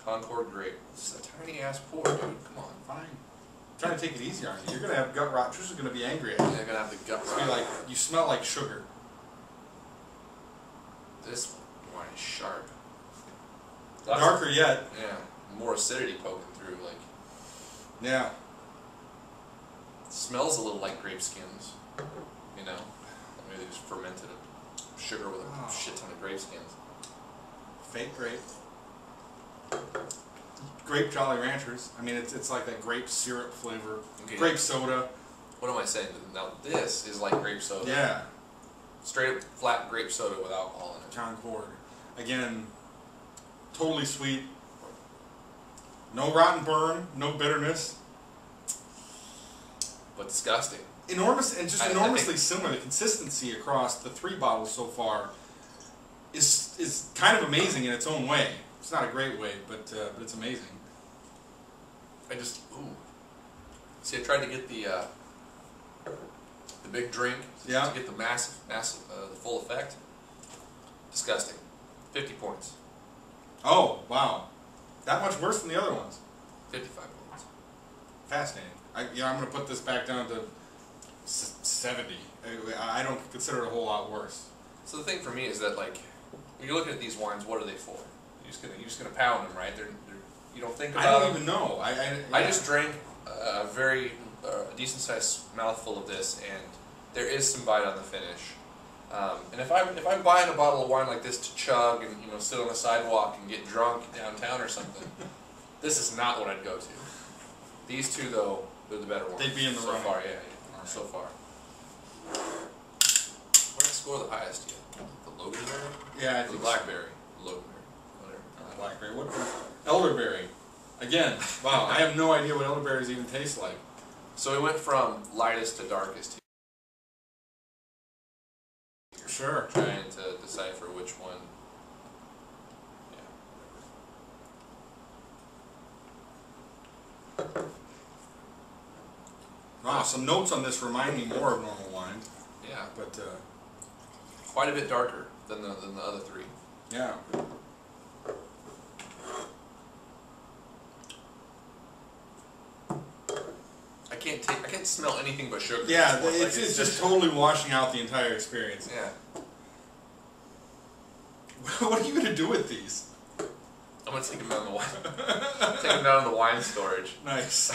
Concord grape. This is a tiny ass pour, dude. Come on. Fine. I'm trying to take it easy on you. You're gonna have gut rot. Trisha's gonna be angry at you. Yeah, you're gonna have the gut rot. Like, you smell like sugar. This wine is sharp. Darker yet. Yeah. More acidity poking through, like. Yeah. It smells a little like grape skins. You know? Maybe they just fermented sugar with a shit ton of grape skins. Fake grape. Grape Jolly Ranchers. I mean, it's like that grape syrup flavor. Okay. Grape soda. What am I saying? Now this is like grape soda. Yeah. Straight up flat grape soda with alcohol in it. Concord. Again, totally sweet. No rotten burn. No bitterness. But disgusting. Enormous and just enormously similar. The consistency across the 3 bottles so far is kind of amazing in its own way. It's not a great way, but it's amazing. See, I tried to get the big drink. Yeah. To get the massive, the full effect. Disgusting. 50 points. Oh wow, that much worse than the other ones. 55 points. Fascinating. I'm going to put this back down to 70. I don't consider it a whole lot worse. So the thing for me is that, like, when you're looking at these wines, what are they for? You're just gonna pound them, right? You don't think about them. I don't even know. I just drank a very decent sized mouthful of this, and there is some bite on the finish. And if I'm buying a bottle of wine like this to chug and sit on the sidewalk and get drunk downtown or something, this is not what I'd go to. These two, though, they're the better ones. They'd be in the so running. far, yeah, right. So far. What did I score the highest yet? The Loganberry? Yeah, I the think Blackberry. Loganberry. Blackberry. What? Elderberry. Again, wow, I have no idea what elderberries even taste like. So we went from lightest to darkest here. Sure. Trying to decipher which one. Yeah. Wow, some notes on this remind me more of normal wine. Yeah. But quite a bit darker than the other 3. Yeah. I can't smell anything but sugar. Yeah, it's just totally washing out the entire experience. Yeah. What are you going to do with these? I'm going to take them down the wine. Take them down to the wine storage. Nice.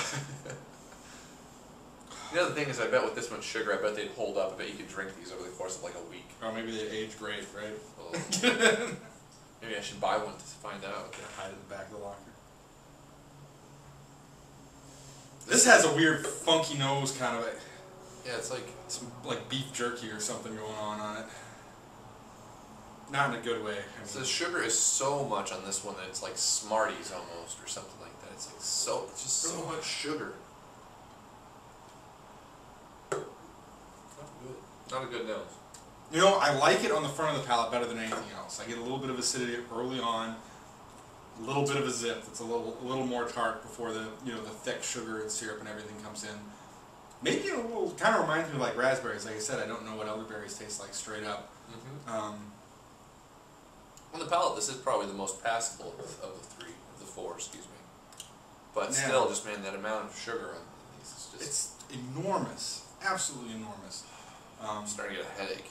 The other thing is, I bet with this much sugar, I bet they'd hold up. I bet you could drink these over the course of like a week. Or maybe they age great, right? Oh. Maybe I should buy one to find out. Hide in the back of the locker. This has a weird, funky nose, kind of. Yeah, it's like some like beef jerky or something going on it. Not in a good way. So the sugar is so much on this one that it's like Smarties almost, or something like that. It's like it's just so much sugar. Not good. Not a good nose. You know, I like it on the front of the palate better than anything else. I get a little bit of acidity early on, a little bit of a zip that's a little more tart before the the thick sugar and syrup and everything comes in. Maybe a little kind of reminds me of like raspberries. Like I said, I don't know what elderberries taste like straight up. Mm-hmm. On the palate, this is probably the most passable of the four, excuse me. But still, just man, that amount of sugar on these is just... It's enormous. Absolutely enormous. I'm starting to get a headache.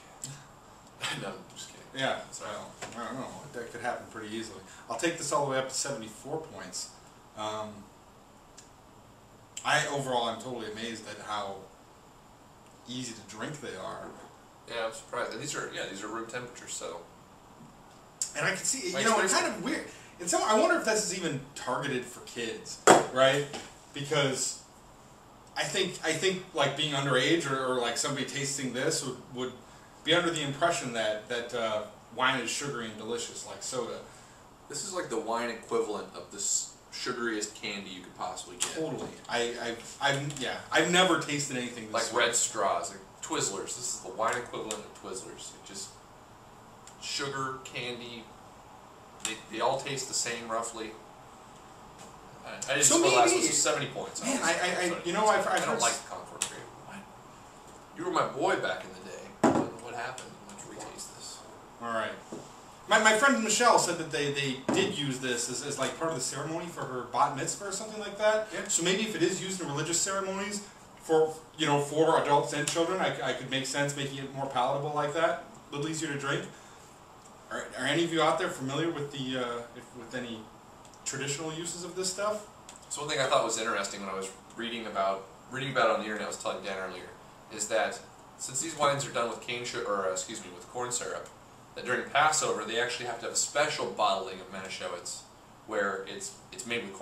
No, I'm just kidding. Yeah, well, I don't know. That could happen pretty easily. I'll take this all the way up to 74 points. Overall, I'm totally amazed at how easy to drink they are. Yeah, I'm surprised. And these are room temperature, so... And I can see, it's kind of weird. And so I wonder if this is even targeted for kids, right? Because I think like being underage or like somebody tasting this would be under the impression that wine is sugary and delicious like soda. This is like the wine equivalent of the sugariest candy you could possibly get. Totally. I've never tasted anything this like sweet. Red Straws, like Twizzlers. This is the wine equivalent of Twizzlers. It just sugar, candy, they all taste the same roughly. I didn't score last one, so 70 points. Man, I don't like the Concord grape. What? You were my boy back in the day. What happened? Let's retaste this. Alright. My friend Michelle said that they did use this as like part of the ceremony for her bat mitzvah or something like that. Yeah. So maybe if it is used in religious ceremonies for for adults and children, I could make sense making it more palatable like that, a little easier to drink. Are any of you out there familiar with the with any traditional uses of this stuff? So one thing I thought was interesting when I was reading about it on the internet, I was telling Dan earlier, is that since these wines are done with with corn syrup, that during Passover they actually have to have a special bottling of Manischewitz, where it's made with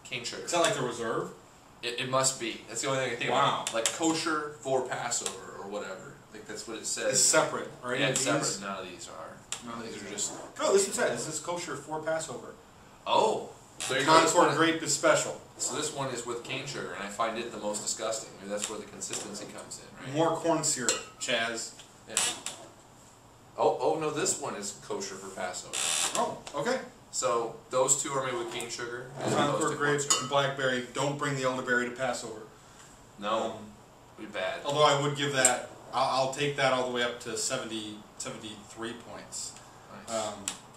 cane sugar. Is that like the reserve? It must be. That's the only thing I think about. Like kosher for Passover or whatever. Like that's what it says. It's separate, right? Yeah, it's separate. None of these are. None of these are just. No, this is it. This is kosher for Passover. Oh. So Concord grape is special. So this one is with cane sugar, and I find it the most disgusting. Maybe that's where the consistency comes in, right? More corn syrup, Chaz. Yeah. Oh no, this one is kosher for Passover. Oh, okay. So those two are made with cane sugar. Concord grape and blackberry. Don't bring the elderberry to Passover. No, be bad. Although I would give that, I'll take that all the way up to 73 points. Nice.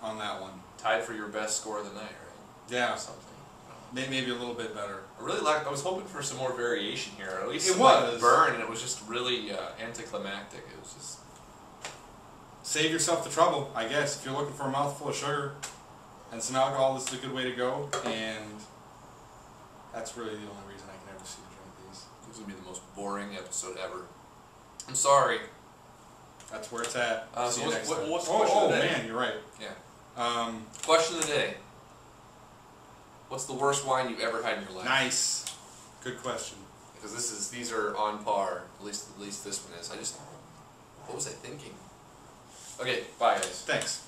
On that one. Tied for your best score of the night, right? Yeah. Or something. Maybe a little bit better. I was hoping for some more variation here. Or at least it was. Like burn, and it was just really anticlimactic. It was just. Save yourself the trouble, I guess. If you're looking for a mouthful of sugar and some alcohol, this is a good way to go. And that's really the only reason I can ever see you drink these. This is going to be the most boring episode ever. I'm sorry. That's where it's at. So what's the question of the day? Oh man, you're right. Yeah. Question of the day. What's the worst wine you've ever had in your life? Nice. Good question. Because these are on par. At least this one is. What was I thinking? Okay, bye guys. Thanks.